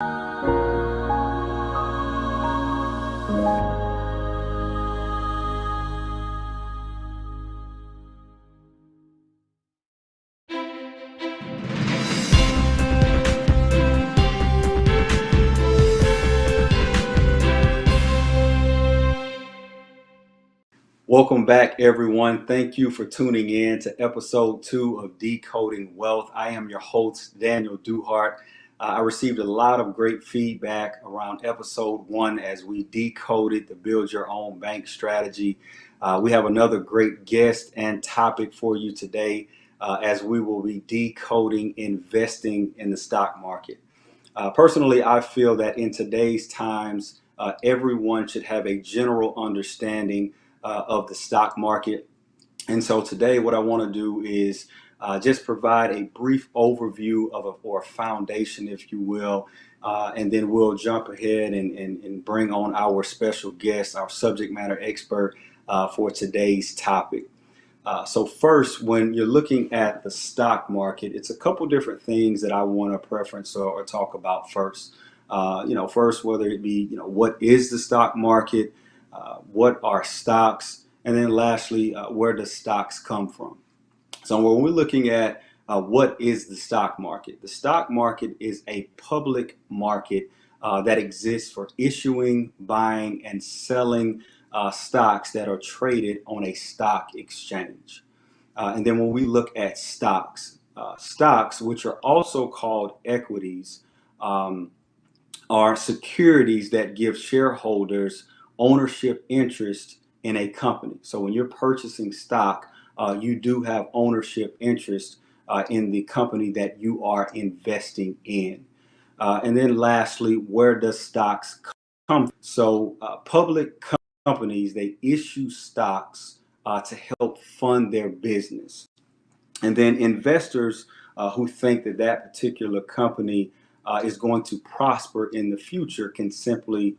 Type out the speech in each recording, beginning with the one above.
Welcome back, everyone. Thank you for tuning in to episode 2 of Decoding Wealth. I am your host, Daniel Duhart. I received a lot of great feedback around episode 1 as we decoded the Build Your Own Bank strategy. We have another great guest and topic for you today as we will be decoding investing in the stock market. Personally, I feel that in today's times, everyone should have a general understanding of the stock market. And so today, what I want to do is just provide a brief overview of or a foundation, if you will, and then we'll jump ahead and bring on our special guest, our subject matter expert for today's topic. So first, when you're looking at the stock market, it's a couple different things that I want to preference or talk about first. First, whether it be, what is the stock market, what are stocks, and then lastly, where does stocks come from? So when we're looking at what is the stock market is a public market that exists for issuing, buying, and selling stocks that are traded on a stock exchange. And then when we look at stocks, which are also called equities, um, are securities that give shareholders ownership interest in a company. So when you're purchasing stock, you do have ownership interest in the company that you are investing in. And then lastly, where does stocks come from? So public companies, they issue stocks to help fund their business. And then investors who think that that particular company is going to prosper in the future can simply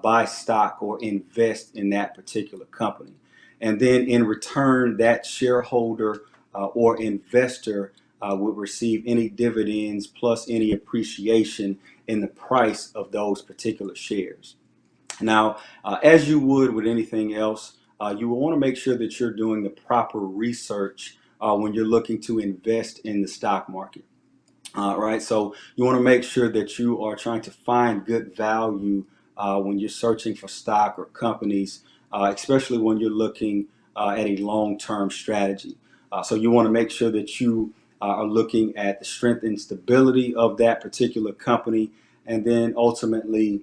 buy stock or invest in that particular company. And then in return, that shareholder or investor would receive any dividends plus any appreciation in the price of those particular shares. Now, as you would with anything else, you will want to make sure that you're doing the proper research when you're looking to invest in the stock market. Right, so you want to make sure that you are trying to find good value when you're searching for stock or companies, especially when you're looking at a long-term strategy. So you want to make sure that you are looking at the strength and stability of that particular company, and then ultimately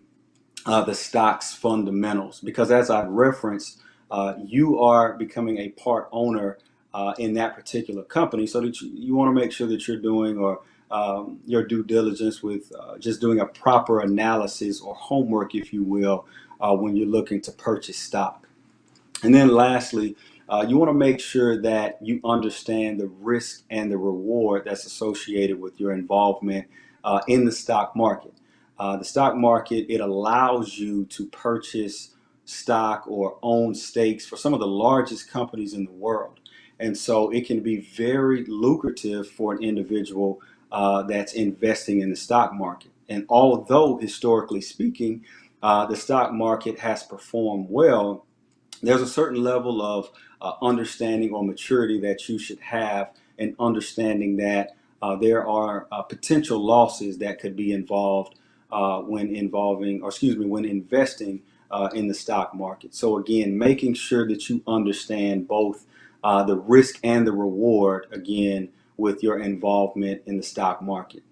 the stock's fundamentals. Because as I've referenced, you are becoming a part owner in that particular company, so that you want to make sure that you're doing or your due diligence with just doing a proper analysis or homework, if you will, when you're looking to purchase stock. And then lastly, you want to make sure that you understand the risk and the reward that's associated with your involvement in the stock market. The stock market, it allows you to purchase stock or own stakes for some of the largest companies in the world. And so it can be very lucrative for an individual that's investing in the stock market. And although historically speaking, the stock market has performed well, there's a certain level of understanding or maturity that you should have in understanding that there are potential losses that could be involved when investing in the stock market. So again, making sure that you understand both the risk and the reward, again, with your involvement in the stock market.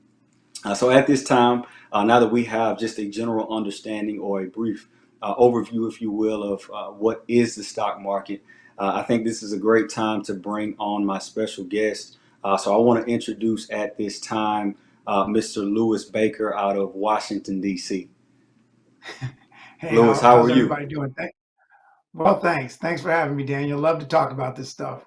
So at this time, now that we have just a general understanding or a brief overview, if you will, of what is the stock market, I think this is a great time to bring on my special guest. So I want to introduce at this time Mr. Louis Baker out of Washington, D.C. Hey, Louis, how how's are you? everybody doing? Well, thanks. Thanks for having me, Daniel. Love to talk about this stuff.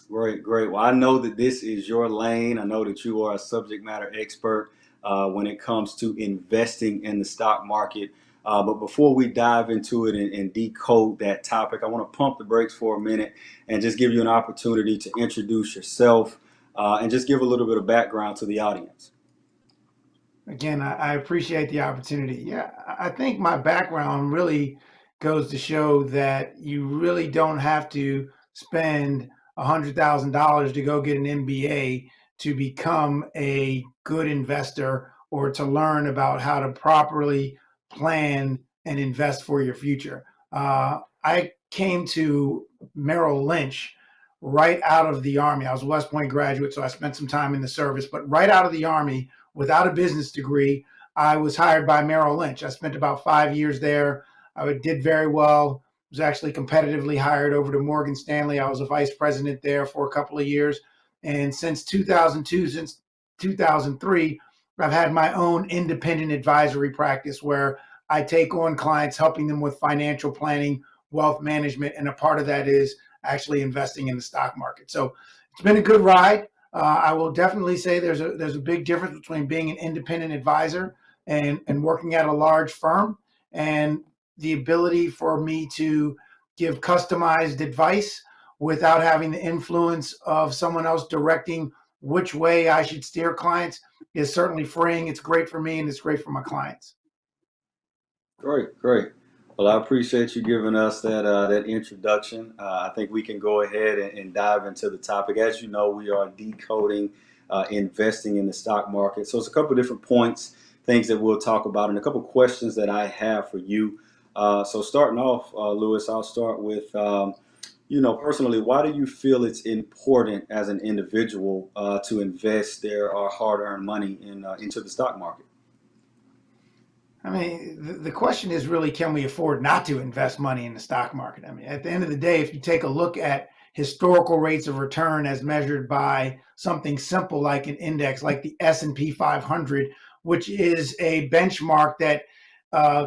Great, great. Well, I know that this is your lane. I know that you are a subject matter expert when it comes to investing in the stock market. But before we dive into it and decode that topic, I want to pump the brakes for a minute and just give you an opportunity to introduce yourself and just give a little bit of background to the audience. Again, I appreciate the opportunity. Yeah, I think my background really goes to show that you really don't have to spend $100,000 to go get an MBA to become a good investor or to learn about how to properly plan and invest for your future. I came to Merrill Lynch right out of the Army. I was a West Point graduate, so I spent some time in the service, but right out of the Army, without a business degree, I was hired by Merrill Lynch. I spent about 5 years there. I did very well. Was actually competitively hired over to Morgan Stanley. I was a vice president there for a couple of years. And since 2002, since 2003, I've had my own independent advisory practice where I take on clients, helping them with financial planning, wealth management, and a part of that is actually investing in the stock market. So it's been a good ride. I will definitely say there's a big difference between being an independent advisor and working at a large firm, and the ability for me to give customized advice without having the influence of someone else directing which way I should steer clients is certainly freeing. It's great for me and it's great for my clients. Great, great. Well, I appreciate you giving us that introduction. I think we can go ahead and dive into the topic. As you know, we are decoding investing in the stock market. So it's a couple of different points, things that we'll talk about, and a couple of questions that I have for you. So starting off, Lewis, I'll start with, personally, why do you feel it's important as an individual to invest their hard-earned money into the stock market? I mean, the question is really, can we afford not to invest money in the stock market? I mean, at the end of the day, if you take a look at historical rates of return as measured by something simple like an index, like the S&P 500, which is a benchmark uh,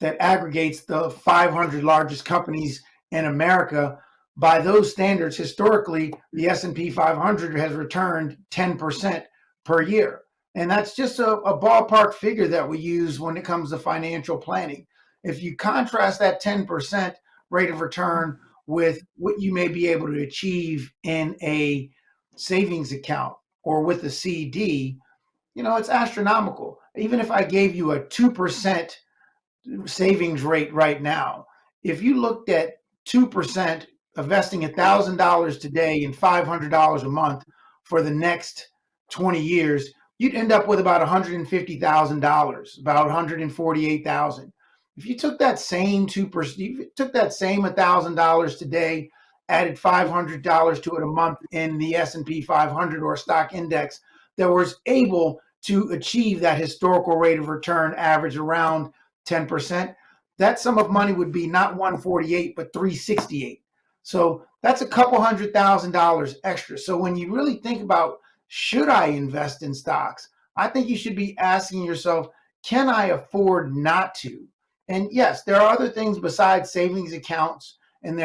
that aggregates the 500 largest companies in America. By those standards, historically, the S&P 500 has returned 10% per year. And that's just a ballpark figure that we use when it comes to financial planning. If you contrast that 10% rate of return with what you may be able to achieve in a savings account or with a CD, it's astronomical. Even if I gave you a 2% savings rate right now, if you looked at 2%, investing $1,000 today and $500 a month for the next 20 years, you'd end up with about $150,000, about $148,000. If you took that same 2%, you took that same $1,000 today, added $500 to it a month in the S&P 500 or stock index that was able to achieve that historical rate of return average around 10%, that sum of money would be not 148, but 368. So that's a couple $100,000 extra. So when you really think about, should I invest in stocks? I think you should be asking yourself, can I afford not to? And yes, there are other things besides savings accounts and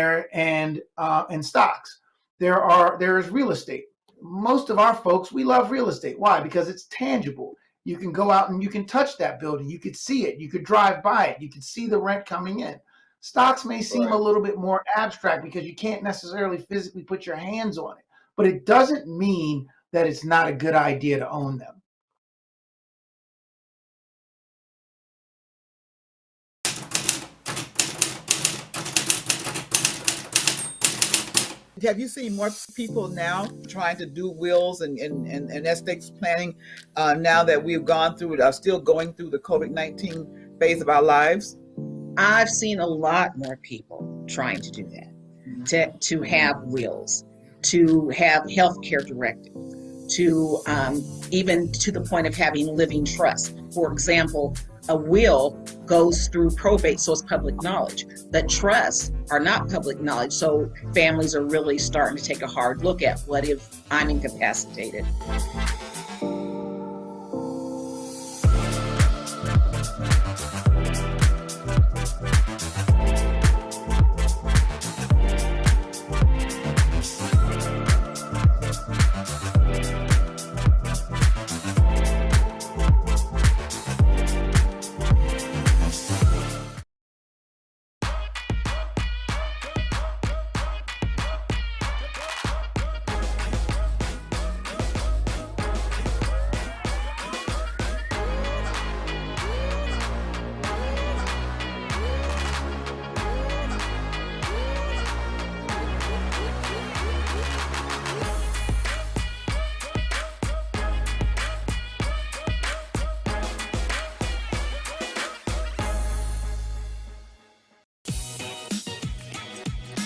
stocks. There is real estate. Most of our folks, we love real estate. Why? Because it's tangible. You can go out and you can touch that building. You could see it. You could drive by it. You could see the rent coming in. Stocks may seem a little bit more abstract because you can't necessarily physically put your hands on it, but it doesn't mean that it's not a good idea to own them. Have you seen more people now trying to do wills and estate planning now that we've gone through, are still going through the COVID-19 phase of our lives? I've seen a lot more people trying to do that, to have wills, to have healthcare directives, to even to the point of having living trust. For example, a will goes through probate, so it's public knowledge. But trusts are not public knowledge, so families are really starting to take a hard look at, what if I'm incapacitated?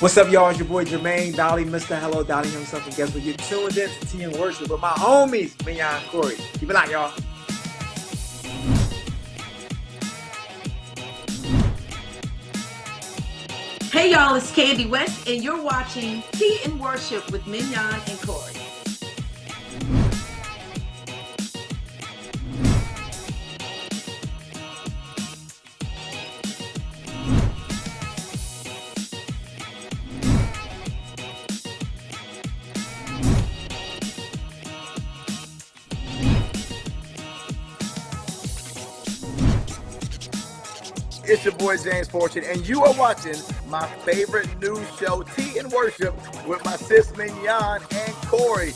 What's up, y'all? It's your boy Jermaine Dolly, Mr. Hello Dolly himself, and guess what? You're tuned in to Tea and Worship with my homies, Mignon and Corey. Keep it locked, y'all. Hey y'all, it's Candy West, and you're watching Tea and Worship with Mignon and Corey. It's your boy James Fortune, and you are watching my favorite news show, Tea and Worship, with my sis Mignon and Corey.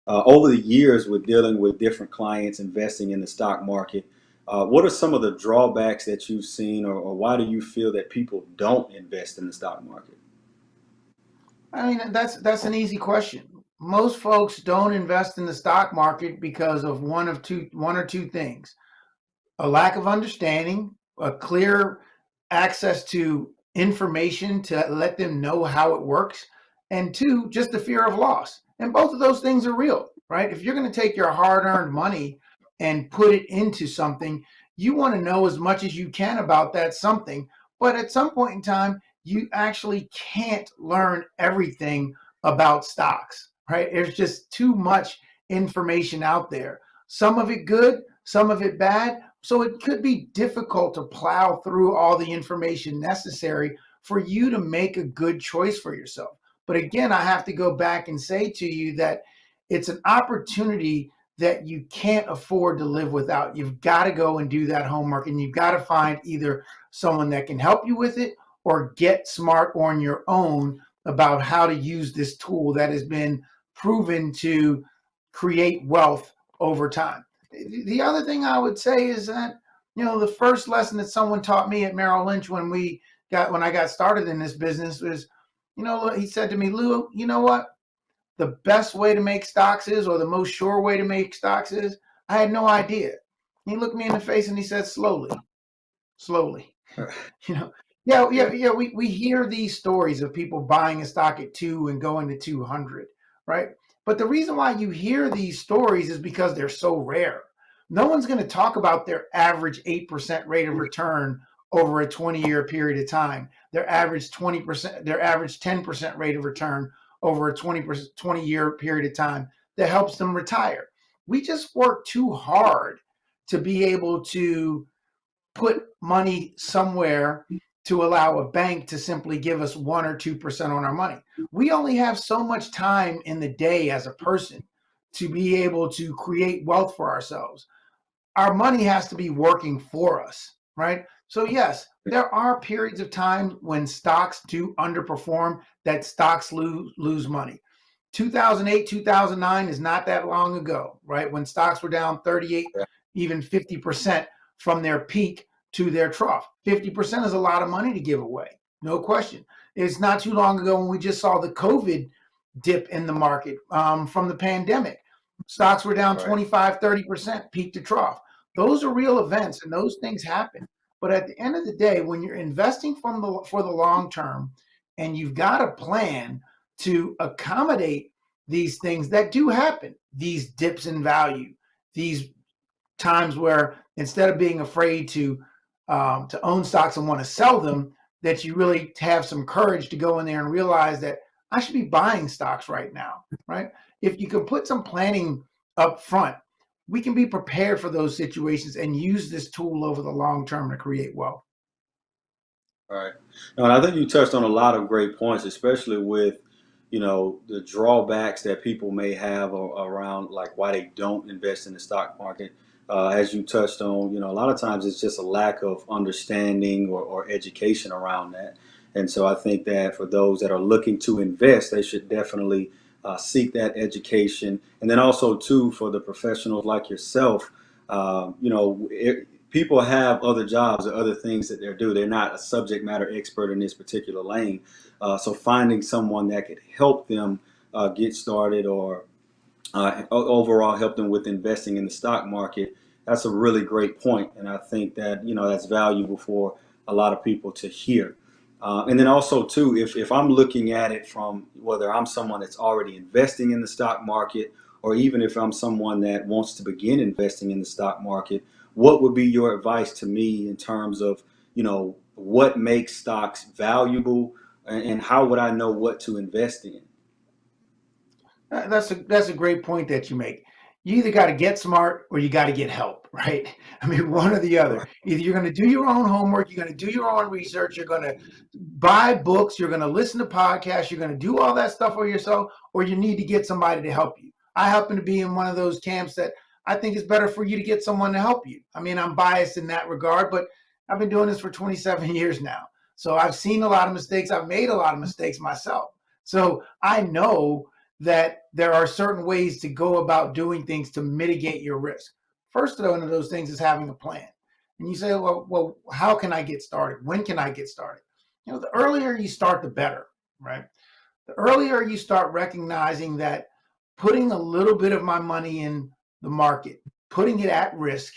Over the years, with dealing with different clients investing in the stock market, what are some of the drawbacks that you've seen, or why do you feel that people don't invest in the stock market? I mean, that's an easy question. Most folks don't invest in the stock market because of one or two things: a lack of understanding, a clear access to information to let them know how it works, and two, just the fear of loss. And both of those things are real, right? If you're going to take your hard-earned money and put it into something, you want to know as much as you can about that something. But at some point in time, you actually can't learn everything about stocks, right? There's just too much information out there. Some of it good, some of it bad. So it could be difficult to plow through all the information necessary for you to make a good choice for yourself. But again, I have to go back and say to you that it's an opportunity that you can't afford to live without. You've got to go and do that homework, and you've got to find either someone that can help you with it or get smart on your own about how to use this tool that has been proven to create wealth over time. The other thing I would say is that, the first lesson that someone taught me at Merrill Lynch when I got started in this business was, he said to me, Lou, you know what? The best way to make stocks is, or the most sure way to make stocks is, I had no idea. He looked me in the face and he said, slowly. We hear these stories of people buying a stock at 2 and going to 200, right? But the reason why you hear these stories is because they're so rare. No one's going to talk about their average 8% rate of return over a 20-year period of time, their average 20%, their average 10% rate of return over a 20-year period of time that helps them retire. We just work too hard to be able to put money somewhere to allow a bank to simply give us 1 or 2% on our money. We only have so much time in the day as a person to be able to create wealth for ourselves. Our money has to be working for us, right? So yes, there are periods of time when stocks do underperform, that stocks lose money. 2008, 2009 is not that long ago, right? When stocks were down 38, even 50% from their peak to their trough. 50% is a lot of money to give away, no question. It's not too long ago when we just saw the COVID dip in the market from the pandemic. Stocks were down 25, 30%, peak to trough. Those are real events, and those things happen. But at the end of the day, when you're investing for the long term, and you've got a plan to accommodate these things that do happen, these dips in value, these times where instead of being afraid to own stocks and want to sell them, that you really have some courage to go in there and realize that I should be buying stocks right now, right? If you can put some planning up front, we can be prepared for those situations and use this tool over the long term to create wealth. Right. No, and I think you touched on a lot of great points, especially with, the drawbacks that people may have around like why they don't invest in the stock market. As you touched on, a lot of times it's just a lack of understanding or education around that. And so I think that for those that are looking to invest, they should definitely seek that education. And then also too, for the professionals like yourself, people have other jobs or other things that they do. They're not a subject matter expert in this particular lane. So finding someone that could help them get started, or overall help them with investing in the stock market, that's a really great point. And I think that, that's valuable for a lot of people to hear. And then also too, if I'm looking at it from whether I'm someone that's already investing in the stock market, or even if I'm someone that wants to begin investing in the stock market, what would be your advice to me in terms of, what makes stocks valuable, and how would I know what to invest in? That's a great point that you make. You either got to get smart or you got to get help, right? I mean, one or the other. Right. Either you're going to do your own homework, you're going to do your own research, you're going to buy books, you're going to listen to podcasts, you're going to do all that stuff for yourself, or you need to get somebody to help you. I happen to be in one of those camps that I think it's better for you to get someone to help you. I mean, I'm biased in that regard, but I've been doing this for 27 years now. So I've seen a lot of mistakes. I've made a lot of mistakes myself. So I know that there are certain ways to go about doing things to mitigate your risk. First one of those things is having a plan. And you say, well, how can I get started? When can I get started? The earlier you start, the better, right? The earlier you start recognizing that putting a little bit of my money in the market, putting it at risk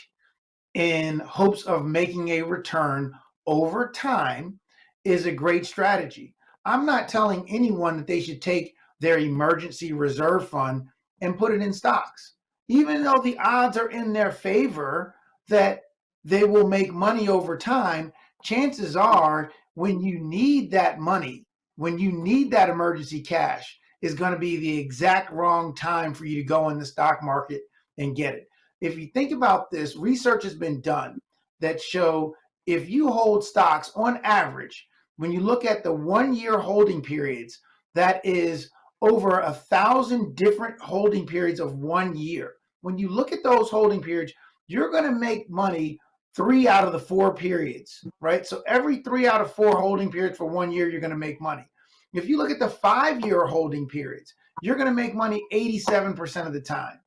in hopes of making a return over time is a great strategy. I'm not telling anyone that they should take their emergency reserve fund and put it in stocks, even though the odds are in their favor that they will make money over time. Chances are when you need that money, when you need that emergency cash, is going to be the exact wrong time for you to go in the stock market and get it. If you think about this, research has been done that show if you hold stocks on average, when you look at the 1 year holding periods, that is over 1,000 different holding periods of 1 year. When you look at those holding periods, you're going to make money 3 out of the 4 periods, right? So every 3 out of 4 holding periods for 1 year, you're going to make money. If you look at the 5-year holding periods, you're going to make money 87% of the time.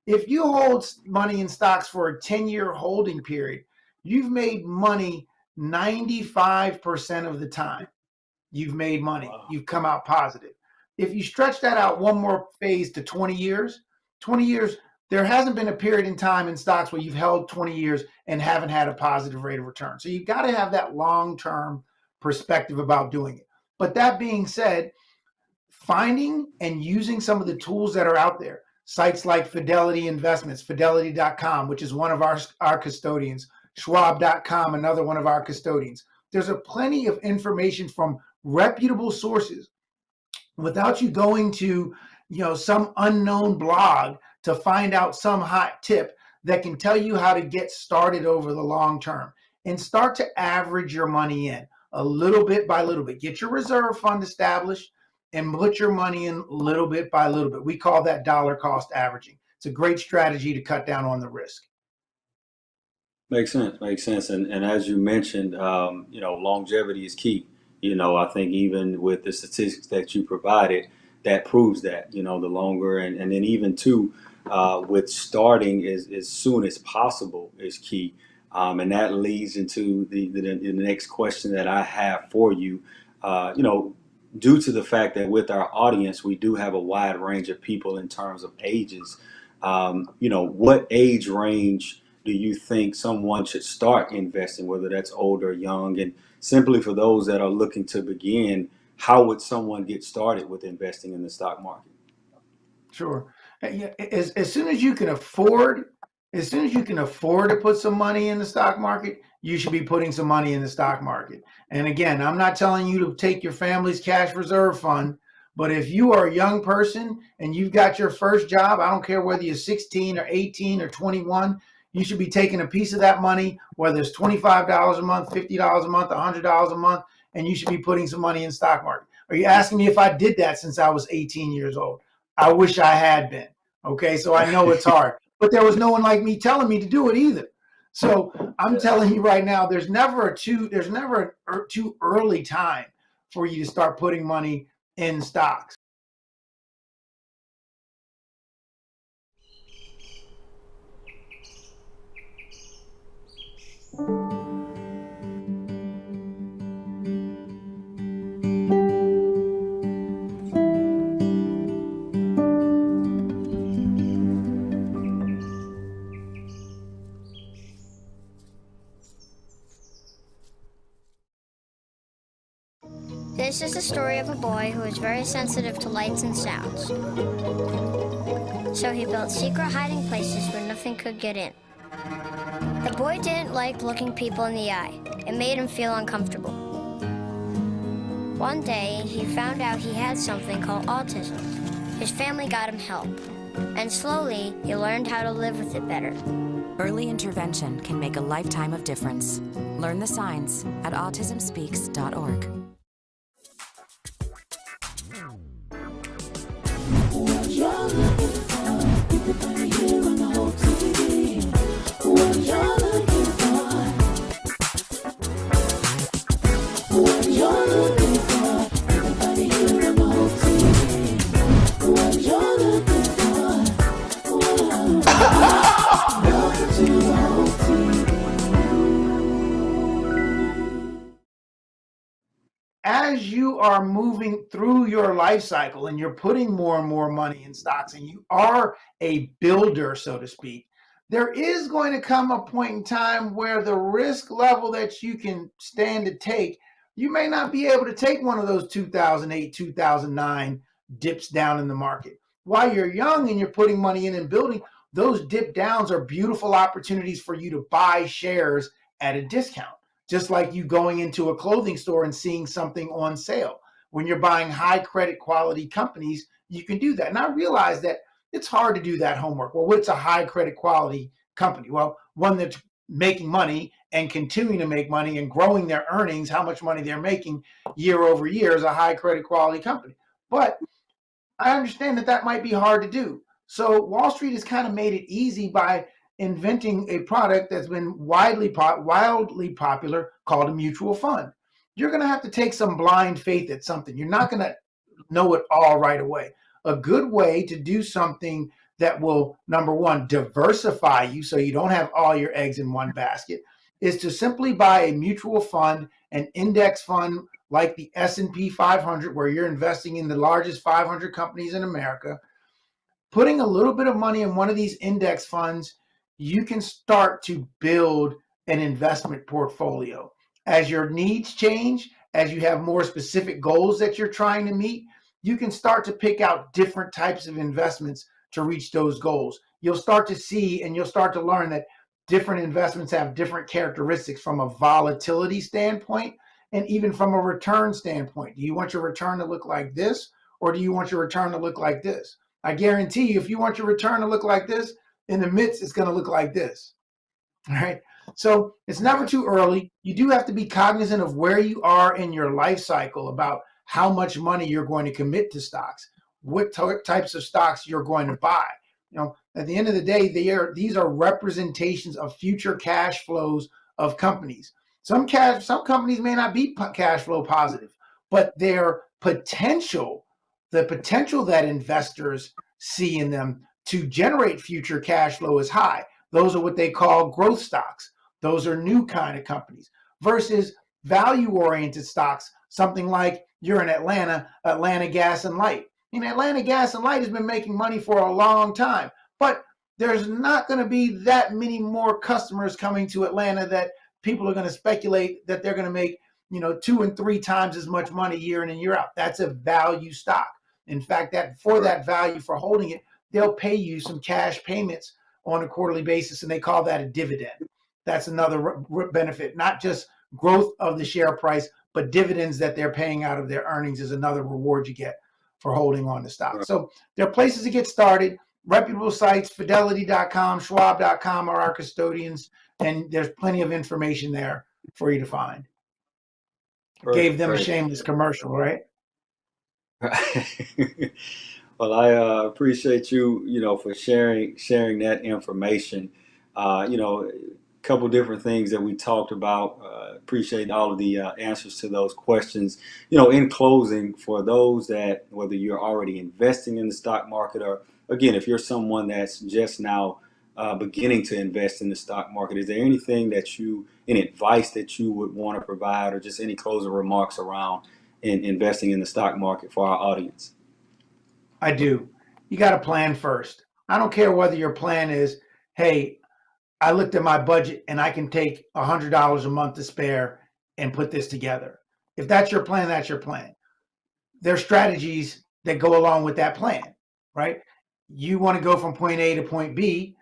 If you hold money in stocks for a 10-year holding period, you've made money 95% of the time. You've made money. Wow. You've come out positive. If you stretch that out one more phase to 20 years, there hasn't been a period in time in stocks where you've held 20 years and haven't had a positive rate of return. So you've got to have that long-term perspective about doing it. But that being said, finding and using some of the tools that are out there, sites like Fidelity Investments, fidelity.com, which is one of our custodians, schwab.com, another one of our custodians. There's a plenty of information from reputable sources without you going to, some unknown blog to find out some hot tip that can tell you how to get started over the long term, and start to average your money in a little bit by little bit. Get your reserve fund established and put your money in little bit by little bit. We call that dollar cost averaging. It's a great strategy to cut down on the risk. Makes sense. And as you mentioned, longevity is key. I think even with the statistics that you provided, that proves that, the longer, and then even too, with starting as soon as possible is key. And that leads into the next question that I have for you. Due to the fact that with our audience, we do have a wide range of people in terms of ages, what age range do you think someone should start investing, whether that's old or young? And simply for those that are looking to begin, how would someone get started with investing in the stock market? Sure. As soon as you can afford, to put some money in the stock market, you should be putting some money in the stock market. And again, I'm not telling you to take your family's cash reserve fund, but if you are a young person and you've got your first job, I don't care whether you're 16 or 18 or 21, you should be taking a piece of that money, whether it's $25 a month, $50 a month, $100 a month, and you should be putting some money in the stock market. Are you asking me if I did that since I was 18 years old? I wish I had been. Okay, so I know it's hard, but there was no one like me telling me to do it either. So I'm telling you right now, there's never a too early time for you to start putting money in stocks. This is the story of a boy who is very sensitive to lights and sounds. So he built secret hiding places where nothing could get in. The boy didn't like looking people in the eye. It made him feel uncomfortable. One day, he found out he had something called autism. His family got him help, and slowly, he learned how to live with it better. Early intervention can make a lifetime of difference. Learn the signs at autismspeaks.org. As you are moving through your life cycle and you're putting more and more money in stocks and you are a builder, so to speak, there is going to come a point in time where the risk level that you can stand to take, you may not be able to take one of those 2008, 2009 dips down in the market. While you're young and you're putting money in and building, those dip downs are beautiful opportunities for you to buy shares at a discount. Just like you going into a clothing store and seeing something on sale. When you're buying high credit quality companies, you can do that. And I realize that it's hard to do that homework. Well, what's a high credit quality company? Well, one that's making money and continuing to make money and growing their earnings, how much money they're making year over year is a high credit quality company. But I understand that that might be hard to do. So Wall Street has kind of made it easy by inventing a product that's been wildly popular called a mutual fund. You're going to have to take some blind faith at something. You're not going to know it all right away. A good way to do something that will, number one, diversify you so you don't have all your eggs in one basket, is to simply buy a mutual fund, an index fund like the S&P 500, where you're investing in the largest 500 companies in America. Putting a little bit of money in one of these index funds, you can start to build an investment portfolio. As your needs change, as you have more specific goals that you're trying to meet, you can start to pick out different types of investments to reach those goals. You'll start to see and you'll start to learn that different investments have different characteristics from a volatility standpoint and even from a return standpoint. Do you want your return to look like this, or do you want your return to look like this? I guarantee you, if you want your return to look like this, in the midst, it's going to look like this. All right. So it's never too early. You do have to be cognizant of where you are in your life cycle about how much money you're going to commit to stocks, what types of stocks you're going to buy. You know, at the end of the day, these are representations of future cash flows of companies. Some companies may not be cash flow positive, but their potential, the potential that investors see in them to generate future cash flow is high. Those are what they call growth stocks. Those are new kind of companies versus value-oriented stocks, something like you're in Atlanta Gas and Light. And Atlanta Gas and Light has been making money for a long time, but there's not going to be that many more customers coming to Atlanta that people are going to speculate that they're going to make, 2 and 3 times as much money year in and year out. That's a value stock. In fact, that for that value for holding it, they'll pay you some cash payments on a quarterly basis, and they call that a dividend. That's another benefit, not just growth of the share price, but dividends that they're paying out of their earnings is another reward you get for holding on to stock. So there are places to get started. Reputable sites, Fidelity.com, Schwab.com are our custodians, and there's plenty of information there for you to find. Gave them a shameless commercial, right? Well, I appreciate you, for sharing that information. A couple different things that we talked about. Appreciate all of the answers to those questions. In closing, for those that, whether you're already investing in the stock market or, again, if you're someone that's just now beginning to invest in the stock market, is there anything any advice that you would want to provide, or just any closing remarks around investing in the stock market for our audience? I do. You got to plan first. I don't care whether your plan is, hey, I looked at my budget and I can take $100 a month to spare and put this together. If that's your plan, that's your plan. There's strategies that go along with that plan, right? You want to go from point A to point B.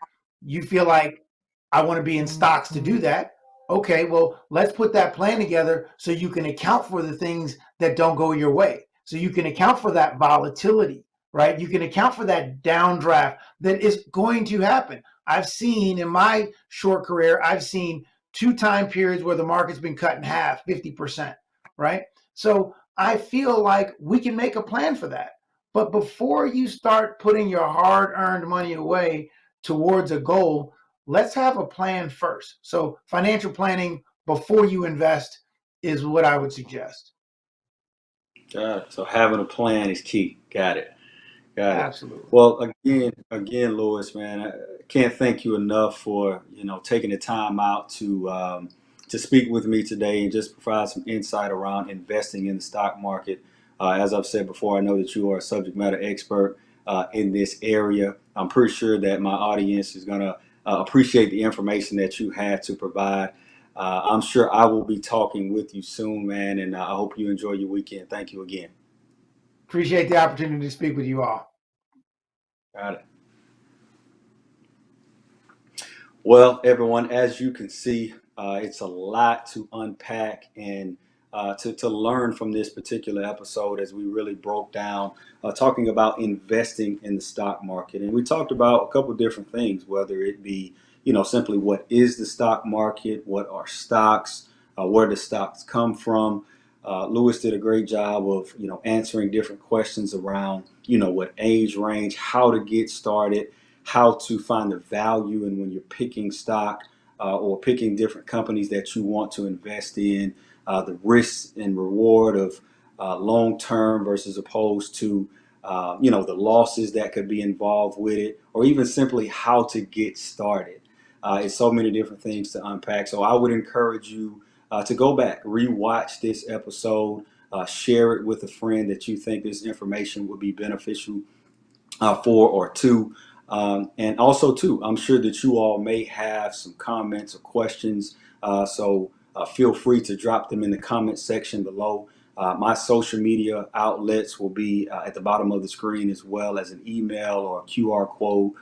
You feel like I want to be in stocks to do that. Okay, well, let's put that plan together so you can account for the things that don't go your way. So you can account for that volatility, right? You can account for that downdraft that is going to happen. I've seen in my short career, I've seen 2 time periods where the market's been cut in half, 50%, right? So I feel like we can make a plan for that. But before you start putting your hard-earned money away towards a goal, let's have a plan first. So financial planning before you invest is what I would suggest. Got it. So having a plan is key. Got it. Got it. Absolutely. Well, again, Lewis, man, I can't thank you enough for taking the time out to speak with me today and just provide some insight around investing in the stock market. As I've said before, I know that you are a subject matter expert in this area. I'm pretty sure that my audience is gonna appreciate the information that you had to provide. I'm sure I will be talking with you soon, man, and I hope you enjoy your weekend. Thank you again. Appreciate the opportunity to speak with you all. Got it. Well, everyone, as you can see, it's a lot to unpack and to learn from this particular episode as we really broke down talking about investing in the stock market. And we talked about a couple of different things, whether it be, simply what is the stock market, what are stocks, where do stocks come from. Lewis did a great job of, answering different questions around, what age range, how to get started, how to find the value in when you're picking stock or picking different companies that you want to invest in, the risks and reward of long-term versus opposed to, the losses that could be involved with it, or even simply how to get started. It's so many different things to unpack. So I would encourage you to go back, rewatch this episode, share it with a friend that you think this information would be beneficial for or to. And also, too, I'm sure that you all may have some comments or questions. So feel free to drop them in the comment section below. My social media outlets will be at the bottom of the screen, as well as an email or a QR code,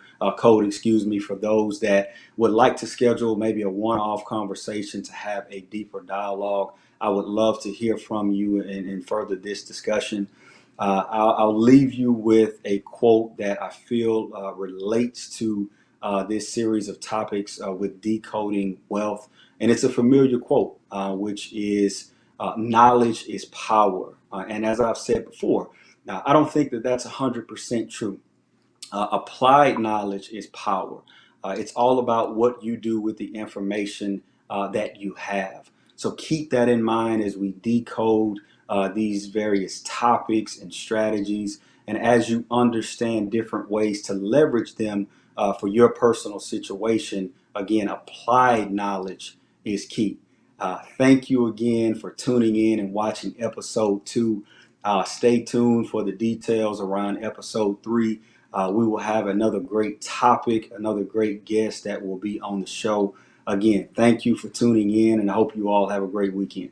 for those that would like to schedule maybe a one-off conversation to have a deeper dialogue. I would love to hear from you and further this discussion. I'll leave you with a quote that I feel relates to this series of topics with decoding wealth. And it's a familiar quote, which is knowledge is power. And as I've said before, now I don't think that that's 100% true. Applied knowledge is power. It's all about what you do with the information that you have. So keep that in mind as we decode these various topics and strategies. And as you understand different ways to leverage them for your personal situation, again, applied knowledge is key. Thank you again for tuning in and watching episode 2. Stay tuned for the details around episode 3. We will have another great topic, another great guest that will be on the show. Again, thank you for tuning in, and I hope you all have a great weekend.